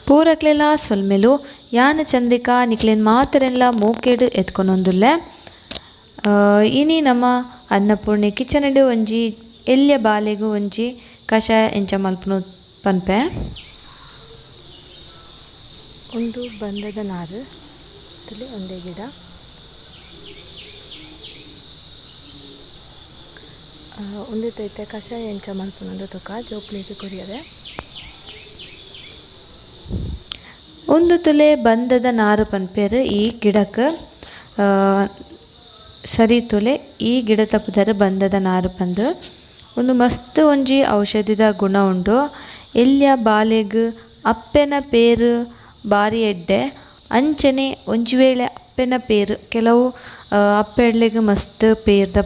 ಪೂರಕ್ಲೆಲ್ಲ ಸೊಲ್ಮೆಲು ಯಾನ ಚಂದ್ರಿಕಾ ನಿಕ್ಲೆನ್ ಮಾತರೆಲ್ಲ ಮೂಕೇಡು ಎತ್ಕೊಂಡೊಂದುಲ್ಲೆ ಇನಿ ನಮ್ಮ ಅನ್ನಪೂರ್ಣೆ ಕಿಚನಡು ಒಂಜಿ ಎಲ್ಯ ಬಾಲೆಗು ಒಂಜಿ ಕಷಾಯ ಎಂಚ ಮಲ್ಪುನು ಪನ್ಪೆ ಒಂದು ಬಂದದ ನಾರು ತಲೆ ಒಂದೇ ಗಿಡ ಒಂದೇ ತೈತೆ ಕಷಾಯ ಎಂಚ ಮಲ್ಪುನೊಂದು ತೊಕ ಜೋಕ್ಲಿಗೆ ಕೊರಿಯದೆ ಒಂದು ತುಲೆ ಬಂದದ ನಾರು ಪನ್ಪೇರು ಈ ಗಿಡಕ್ಕೆ ಸರಿ ತುಲೆ ಈ ಗಿಡ ತಪ್ಪುದರೆ ಬಂದದ ನಾರು ಪಂದು ಒಂದು ಮಸ್ತ್ ಒಂಜಿ ಔಷಧಿದ ಗುಣ ಉಂಡು ಎಲ್ಯ ಬಾಲೆಗ್ ಅಪ್ಪೆನ ಪೇರು ಬಾರಿ ಎಡ್ಡೆ ಅಂಚನೆ ಒಂಜಿ ವೇಳೆ ಅಪ್ಪೆನ ಪೇರು ಕೆಲವು ಅಪ್ಪೆಡ್ಲೆಗ್ ಮಸ್ತ್ ಪೇರ್ದ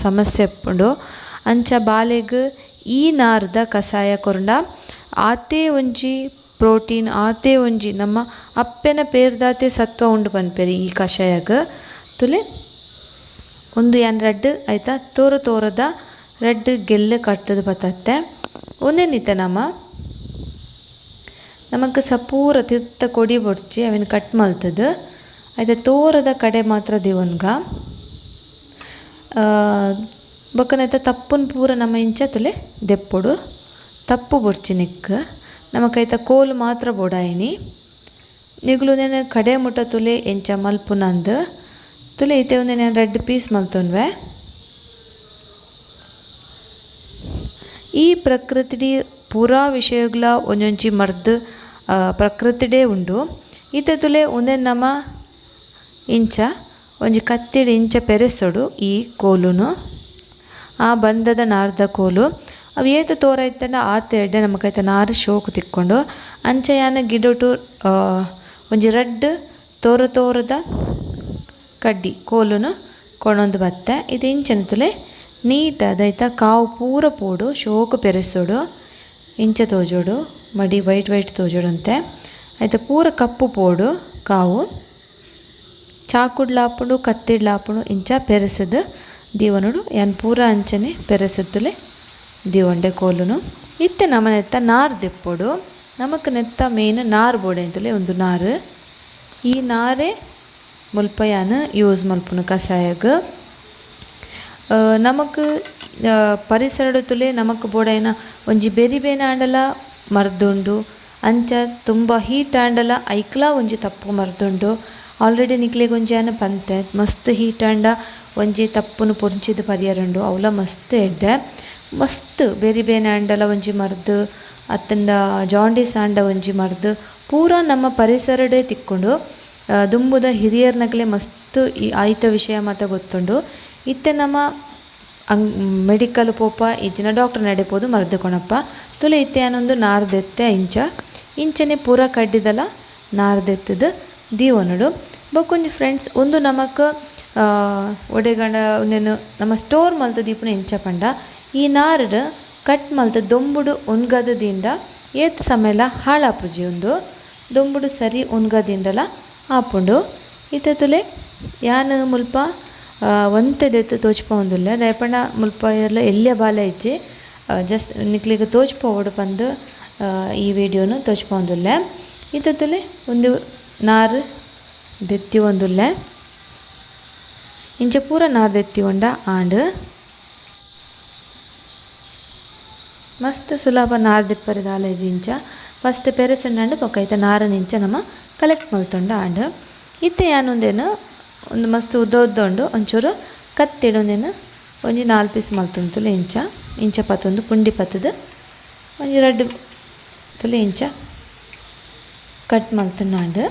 ಸಮಸ್ಯೆ ಉಂಡು ಅಂಚ ಬಾಲೆಗ್ ಈ ನಾರ್ದ ಕಷಾಯ ಕೊರಂಡ ಆತೆ ಒಂಜಿ ಪ್ರೋಟೀನ್ ಆತೆ ಒಂಜಿ ನಮ್ಮ ಅಪ್ಪೆನ ಪೇರ್ದಾತೆ ಸತ್ವ ಉಂಡು ಪನ್ಪೆರಿ ಈ ಕಷಾಯಗ್ ತುಲೆ ಒಂದು ಯಾನ್ ರಡ್ಡ್ ಆಯ್ತಾ ತೋರದ ರಡ್ಡ್ ಗೆಲ್ಲು ಕಟ್ತದ ಬತ್ತತ್ತೆ ಒಂದೇನಿತ್ತ ನಮಕ್ ಸಪೂರ ತಿರ್ತ ಕೊಡಿ ಬೊಡ್ಚಿ ಅವೇನು ಕಟ್ ಮಲ್ತದ ಆಯ್ತಾ ತೋರದ ಕಡೆ ಮಾತ್ರ ದೇವನ್ಗ ಬೊಕ್ಕನೈತ ತಪ್ಪುನ್ ಪೂರ ನಮ್ಮ ಇಂಚ ತುಲೆ ದೆಪ್ಪೊಡು ತಪ್ಪು ಬೊಡ್ಚಿ ನಿಕ್ ನಮಕೈತ ಕೋಲು ಮಾತ್ರ ಬೋಡಾಯಿನಿ ನಿಗುಲುದೇನು ಕಡೆ ಮುಟ್ಟ ತುಲೆ ಎಂಚ ಮಲ್ಪುನಂದು ತುಲೆ ಇತ್ತೆ ಒಂದೇ ನಾನು ರೆಡ್ ಪೀಸ್ ಮಲ್ತೊನ್ವೆ ಈ ಪ್ರಕೃತಿ ಪೂರಾ ವಿಷಯಗಳ ಒಂಜೊಂಜಿ ಮರ್ದು ಪ್ರಕೃತಿಡೇ ಉಂಡು ಇತ್ತೆ ತುಲೆ ಒಂದೇ ನಮ್ಮ ಇಂಚ ಒಂಜಿ ಕತ್ತಿಡಿ ಇಂಚ ಪೆರೆಸೊಡು ಈ ಕೋಲುನು ಆ ಬಂದದ ನಾರ್ದ ಕೋಲು ಅವು ಏತ ತೋರ ಇತ್ತಂಡ ಆತ ಎಡ್ಡೆ ನಮಕೈತ ನಾರು ಶೋಕು ತಿಕ್ಕೊಂಡು ಅಂಚ ಯಾನ ಗಿಡಟು ಒಂಜಿ ರಡ್ಡ್ ತೋರದ ಕಡ್ಡಿ ಕೋಲುನು ಕೊಣೊಂದು ಬತ್ತೆ ಇದು ಇಂಚನ ತುಲೆ ನೀಟ್ ಅದೈತ ಕಾವು ಪೂರ ಪೋಡು ಶೋಕು ಪೆರೆಸೋಡು ಇಂಚ ತೋಜೋಡು ಮಡಿ ವೈಟ್ ತೋಜೋಡು ಅಂತೆ ಆಯ್ತಾ ಪೂರ ಕಪ್ಪು ಪೋಡು ಕಾವು ಚಾಕುಡ್ಲಾಪುಡು ಕತ್ತಿಡ್ಲಾಪುಡು ಇಂಚ ಪೆರೆಸದು ದೀವನುಡು ಯಾನ್ ಪೂರ ಅಂಚನೆ ಪೆರೆಸತ್ತುಲೆ ದೀವಂಡೆ ಕೋಲುನು ಇತ್ತೆ ನಮ್ಮ ನೆತ್ತ ನಾರು ದೆಪ್ಪೊಡು ನಮಕ್ ನೆತ್ತ ಮೇನ್ ನಾರು ಬೋಡೆ ಅಂತಲೇ ಒಂದು ನಾರು ಈ ನಾರೇ ಮುಲ್ಪ ಯಾನ್ ಯೂಸ್ ಮಲ್ಪುನು ಕಷಾಯಗ್ ನಮಕ್ ಪರಿಸರಡು ತುಲೆ ನಮಕ್ ಬೋಡೈನ ಒಂಜಿ ಬೆರಿ ಬೇನ ಆಂಡಲ ಮರ್ದುಂಡು ಅಂಚ ತುಂಬ ಹೀಟ್ ಆಂಡಲ ಐಕ್ಲ ಒಂಜಿ ತಪ್ಪು ಮರ್ದುಂಡು ಆಲ್ರೆಡಿ ನಿಕ್ಲೆಗ್ ಒಂಜಿ ಆನ ಪಂತೆ ಮಸ್ತ್ ಹೀಟ್ ಆಂಡ ಒಂಜಿ ತಪ್ಪುನು ಪೊರ್ಚಿದ ಪರಿಯರುಂಡು ಅವಲ ಮಸ್ತ್ ಎಡ್ಡೆ ಮಸ್ತ್ ಬೇರೆ ಬೇನೆ ಆಂಡಲ ಒಂಜಿ ಮರ್ದು ಅತ್ತಂಡ ಜಾಂಡೀಸ್ ಆಂಡ ಒಂಜಿ ಮರ್ದು ಪೂರಾ ನಮ್ಮ ಪರಿಸರಡೆ ತಿಕ್ಕೊಂಡು ದುಂಬುದ ಹಿರಿಯರ್ನಗ್ಲೆ ಮಸ್ತ್ ಆಯ್ತ ವಿಷಯ ಮಾತ ಗೊತ್ತುಂಡು ಇತ್ತೆ ನಮ್ಮ ಮೆಡಿಕಲ್ ಪೋಪ ಇಜ್ಜಿನ ಡಾಕ್ಟರ್ ನಡೆಪೋದು ಮರ್ದುಕೊಣಪ್ಪ ತುಲೆ ಇತ್ತೆ ಅನ್ನೊಂದು ನಾರ್ದೆತ್ತೆ ಇಂಚನೆ ಪೂರ ಕಡ್ಡಿದಲ ನಾರ್ದೆತ್ತದ ದೀವನುಡು ಬೊಕೊಂಜಿ ಫ್ರೆಂಡ್ಸ್ ಒಂದು ನಮಕ್ ಒಡೆಗಂಡ ಒಂದೇನು ನಮ್ಮ ಸ್ಟೋರ್ ಮಲ್ತ ದೀಪನ ಇಂಚ ಪಂಡ ಈ ನಾರು ಕಟ್ ಮಲ್ತ ದೊಂಬುಡು ಉನ್ಗದಿಂದ ಏತ್ ಸಮಯಲ ಹಾಳಾಪುಜಿ ಒಂದು ದೊಂಬುಡು ಸರಿ ಉನ್ಗದಿಂಡಲ ಆಪುಂಡು ಇತ್ತೆ ತುಲೆ ಯಾನ್ ಮುಲ್ಪ ಒಂತೆದೆತ್ತು ತೋಚ್ಪ ಒಂದುಲ್ಲೆ ದಯಪಂಡ ಮುಲ್ಪ ಎಲ್ಲ ಎಲ್ಯ ಬಾಲ ಇಜ್ಜಿ ಜಸ್ಟ್ ನಿಕ್ಲಿಗೆ ತೋಚ್ಪೋಡು ಪಂದು ಈ ವಿಡಿಯೋನು ತೋಚ್ಪ ಒಂದುಲ್ಲೆ ಇತ್ತೆ ತುಲೆ ಒಂದು ನಾರು ದೆತ್ತಿ ಒಂದುಲ್ಲೆ ಇಂಚ ಪೂರ ನಾರು ದೆತ್ತಿ ಉಂಡ ಆಂಡ್ ಮಸ್ತ್ ಸುಲಭ ನಾರು ದಿಪ್ಪರಿದ ಆಲೇಜಿ ಇಂಚ ಫಸ್ಟ್ ಪೆರೆಸಂಡು ಪೊಕ್ಕೈತ ನಾರನಿಂಚ ನಮ್ಮ ಕಲೆಕ್ಟ್ ಮಲ್ತೊಂಡ ಆಂಡ್ ಇತ್ತೆ ಯಾನೊಂದೇನು ಒಂದು ಮಸ್ತ್ ಉದ್ದ ಒಂಚೂರು ಕತ್ತಿಡೊಂದೇನು ಒಂಜಿ 4 ಪೀಸ್ ಮಲ್ತುಂತುಲೆ ಇಂಚ ಪತ್ತೊಂದು ಪುಂಡಿ ಪತ್ತದ ಒಂಜಿ 2 ತುಲೆ ಇಂಚ ಕಟ್ ಮಲ್ತುಂಡು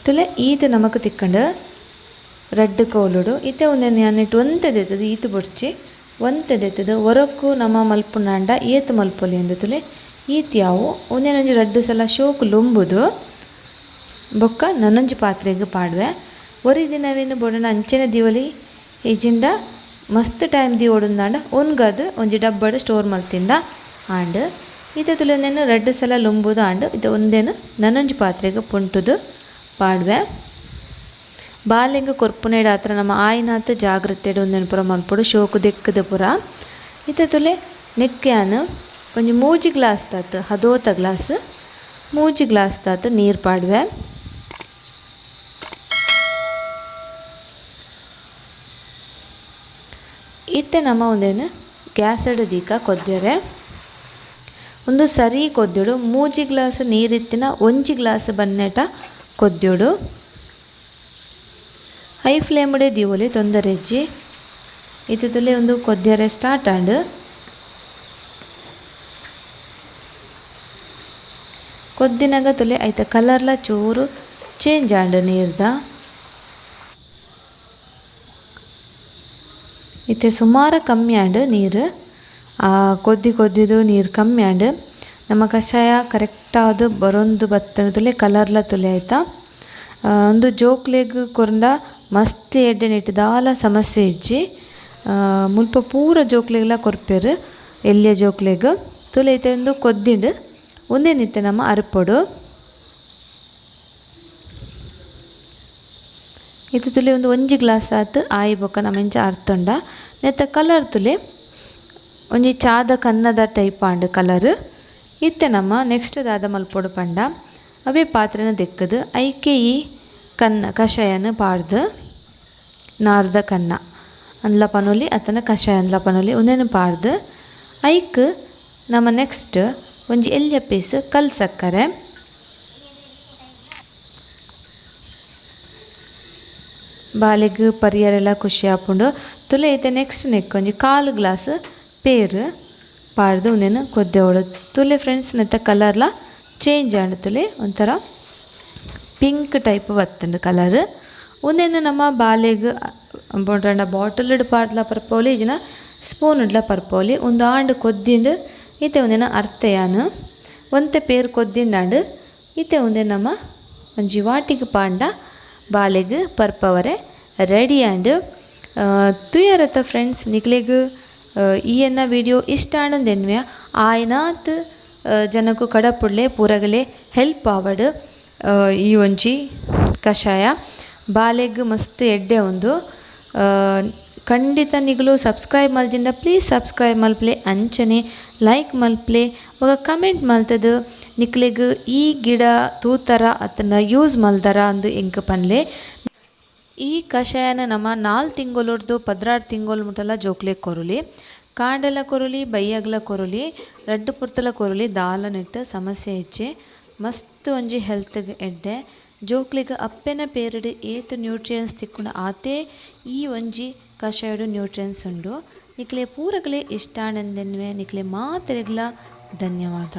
ತುಲೆ ಈತ ನಮಕ್ ತಿಕ್ಕಂಡು ರೆಡ್ ಕೋಲುಡು ಇತ್ತೆ ಒಂದೇನು ಯಾನಿಟ್ಟು ಒಂತೆದೆತ್ತದು ಈತು ಬೊಡ್ಚಿ ಒಂತೆದೆತ್ತದು ಹೊರಕ್ಕೂ ನಮ್ಮ ಮಲ್ಪುನಾಂಡ ಏತು ಮಲ್ಪೊಲಿ ಅಂದು ತುಲೆ ಈತ್ಯಾವು ಒಂದೇನೊಂಜಿ 2 ಸಲ ಶೋಕು ಲೊಂಬುದು ಬೊಕ್ಕ ನನೊಂಜಿ ಪಾತ್ರೆಗ್ ಪಾಡ್ವೆ. ಒರಿ ದಿನವೇನು ಬೋಡನ ಅಂಚೆನೆ ದಿವಲಿ ಇಜಿಂಡ ಮಸ್ತ್ ಟೈಮ್ ದಿ ಓಡುಂದಾಂಡ ಒನ್ಗದ್ ಒಂಜಿ ಡಬ್ಬಡ್ ಸ್ಟೋರ್ ಮಲ್ತಿಂಡ ಆಂಡ್ ಇತ ತುಲೆಂದೇನು 2 ಸಲ ಲೊಂಬುದು ಆಂಡ್ ಇದು ಒಂದೇನು ನನೊಂಜಿ ಪಾತ್ರೆಗ್ ಪುಂಟುದು ಪಾಡ್ವೆ. ಬಾಲೆಂಗ ಕೊರ್ಪುನೆಡ್ ಆತ್ರ ನಮ್ಮ ಆಯಿನಾತ್ ಜಾಗ್ರತೆಡ್ ಒಂದೇನು ಪುರ ಮಲ್ಪೊಡು ಶೋಕು ದೆಕ್ಕದ ಪುರ. ಇತ ತುಲೆ ನೆಕ್ಕ್ಯಾನ್ ಒಂಜಿ 3 ಗ್ಲಾಸ್ ತಾತ್ ಹದೋತ ಗ್ಲಾಸ್ 3 ಗ್ಲಾಸ್ ತಾತ್ ನೀರು ಪಾಡ್ವೆ. ಇತ್ತೆ ನಮ್ಮ ಒಂದೇನು ಗ್ಯಾಸಡ್ ದೀಕ ಕೊದ್ದೆರೆ ಒಂದು ಸರಿ ಕೊದ್ದೆಡು 3 ಗ್ಲಾಸ್ ನೀರಿತ್ತಿನ 1 ಗ್ಲಾಸ್ ಬನ್ನೆಟ ಕೊದ್ದೆಡು. ಹೈ ಫ್ಲೇಮ್ಡೆ ದಿವೊಲಿ ತೊಂದರೆ ಇಜ್ಜಿ ಇತ್ತೆ ತುಲೆ ಒಂದು ಕೊದ್ದೆರೆ ಸ್ಟಾರ್ಟ್ ಆಂಡ್ ಕೊದ್ದಿನಾಗ ತುಲೆ ಐತ ಕಲರ್ಲ ಚೂರು ಚೇಂಜ್ ಆಂಡ್ ನೀರ್ದ. ಇತ್ತೆ ಸುಮಾರು ಕಮ್ಮಿ ಆಂಡ್ ನೀರು ಕೊದ್ದಿದು ನೀರು ಕಮ್ಮಿ ಆಂಡ್ ನಮ್ಮ ಕಷಾಯ ಕರೆಕ್ಟಾದ ಬರೊಂದು ಬತ್ತನ ತುಲೆ ಕಲರ್ಲ ತುಲೆ ಆಯ್ತಾ. ಒಂದು ಜೋಕ್ಲೆಗ್ ಕೊರಂಡ ಮಸ್ತ್ ಎಡ್ಡೆ ನೆಟ್ಟು ದಾಲ ಸಮಸ್ಯೆ ಇಜ್ಜಿ ಮುಲ್ಪ ಪೂರ ಜೋಕ್ಲೆಗ್ಲ ಕೊರ್ಪೆರು ಎಲ್ಲಿಯ ಜೋಕ್ಲೆಗ್ ತುಲೆ ಐತೆ ಒಂದು ಕೊದ್ದಿಂಡು ಒಂದೇನಿತ್ತೆ ನಮ್ಮ ಅರ್ಪೊಡು. ಇದು ತುಲೆ ಒಂದು 1 ಗ್ಲಾಸ್ ಆತು ಆಯಿ ಬೊಕ್ಕ ನಮೆಂಚ ಅರ್ತೊಂಡ ನೆತ್ತ ಕಲರ್ ತುಲೆ ಒಂಜಿ ಚಾದ ಕನ್ನದ ಟೈಪ್ ಆಂಡ್ ಕಲರ್. ಇತ್ತೆ ನಮ್ಮ ನೆಕ್ಸ್ಟ್ ದಾದ ಮಲ್ಪೊಡು ಪಂಡ ಅವೇ ಪಾತ್ರೆನ ದೆಕ್ಕದು ಐಕೆ ಈ ಕಷಾಯನ ಪಾಡ್ದು ನಾರ್ದ ಕನ್ನ ಅಂದ್ಲ ಪನೊಲಿ ಅತನ ಕಷಾಯ ಅಂದ್ಲ ಪನೊಲಿ ಒಂದೇನು ಪಾಡ್ದು ಐಕ್ ನಮ್ಮ ನೆಕ್ಸ್ಟ್ ಒಂಜಿ ಎಲ್ಯ ಪೀಸ್ ಕಲ್ ಸಕ್ಕರೆ ಬಾಲೆಗ್ ಪರಿಯರೆಲ್ಲ ಖುಷಿ ಆಪುಂಡು ತುಲೆ ಐತೆ ನೆಕ್ಸ್ಟ್ ನೆಕ್ ಒಂಜಿ 1/4 ಗ್ಲಾಸ್ ಪೇರು ಪಾಡ್ದು ಒಂದೇನು ಕೊದ್ದೆವಡು ತುಲೆ ಫ್ರೆಂಡ್ಸ್ ನೆತ್ತ ಕಲರ್ಲ ಚೇಂಜ್ ಆಂಡ್ ತುಲೆ ಒಂಥರ ಪಿಂಕ್ ಟೈಪ್ ಬತ್ತುಂಡು ಕಲರ್. ಒಂದೇನು ನಮ್ಮ ಬಾಲೆಗ್ ಬೋಂಡ್ರಂಡ ಬಾಟಲ್ ಪಾಡ್ಲ ಪರ್ಪೋಲಿ ಇಜಿನ ಸ್ಪೂನ್ ಇಡ್ಲ ಪರ್ಪೋಲಿ ಒಂದು ಆಂಡ್ ಕೊದ್ದಿಂಡು ಇತ್ತೆ ಒಂದೇನು ಅರ್ತೆಯಾನು ಒಂತೆ ಪೇರು ಕೊದ್ದಿಂಡಾಂಡ್ ಇತ್ತೆ ಒಂದೇ ನಮ್ಮ ಒಂಜಿ ವಾಟಿಗೆ ಪಾಂಡ ಬಾಲೆಗ್ ಪರ್ಪವರೆ ರೆಡಿ ಆ್ಯಂಡ್ ತುಯರತ್ತ ಫ್ರೆಂಡ್ಸ್ ನಿಕ್ಲೆಗ್ ಈ ಎನ್ನ ವಿಡಿಯೋ ಇಷ್ಟ ಆಂಡಂದೆನ್ವೆ ಆಯ್ನಾತ್ ಜನಕ್ಕೂ ಕಡಪುಡ್ಲೆ ಪೂರಗಲೆ ಹೆಲ್ಪ್ ಆವಡ್ ಈ ಒಂಜಿ ಕಷಾಯ ಬಾಲೆಗ್ ಮಸ್ತ್ ಎಡ್ಡೆ ಒಂದು ಖಂಡಿತ ನಿಗಲು ಸಬ್ಸ್ಕ್ರೈಬ್ ಮಲ್ಜಿಂದ ಪ್ಲೀಸ್ ಸಬ್ಸ್ಕ್ರೈಬ್ ಮಲ್ಪ್ಲೆ ಅಂಚನೆ ಲೈಕ್ ಮಲ್ಪ್ಲೆ ಬೊಕ ಕಮೆಂಟ್ ಮಲ್ತದು ನಿಕ್ಲೆಗ್ ಈ ಗಿಡ ತೂತರ ಅತನ ಯೂಸ್ ಮಲ್ದರ ಅಂದು ಎಂಕ್ ಪನ್ಲೆ. ಈ ಕಷಾಯನ ನಮ್ಮ 4 ತಿಂಗೊಲುಡ್ದು 16 ತಿಂಗೊಲು ಮುಟಲ ಜೋಕ್ಲೆ ಕೊರುಲಿ ಕಾಂಡೆಲ ಕೊರುಲಿ ಬೈಯಗ್ಲ ಕೊರುಲಿ ರಡ್ಡು ಪುರ್ತಲ ಕೊರುಲಿ ದಾಲ ನೆಟ್ಟು ಸಮಸ್ಯೆ ಇಚ್ಚೆ ಮಸ್ತ್ ಒಂಜಿ ಹೆಲ್ತ್ಗೆ ಎಡ್ಡೆ ಜೋಕ್ಲೆಗ್ ಅಪ್ಪೆನ ಪೇರಿಡ್ ಏತ್ ನ್ಯೂಟ್ರಿಯನ್ಸ್ ತಿಕ್ಕುಂಡು ಆತೆ ಈ ಒಂಜಿ ಕಷಾಯಡು ನ್ಯೂಟ್ರಿಯನ್ಸ್ ಉಂಡು. ನಿಕ್ಲೆ ಪೂರಗಲೆ ಇಷ್ಟ ಆಂಡಂದೆನ್ವೆ ನಿಕ್ಲೆ ಮಾತೆರೆಗ್ಲ ಧನ್ಯವಾದ.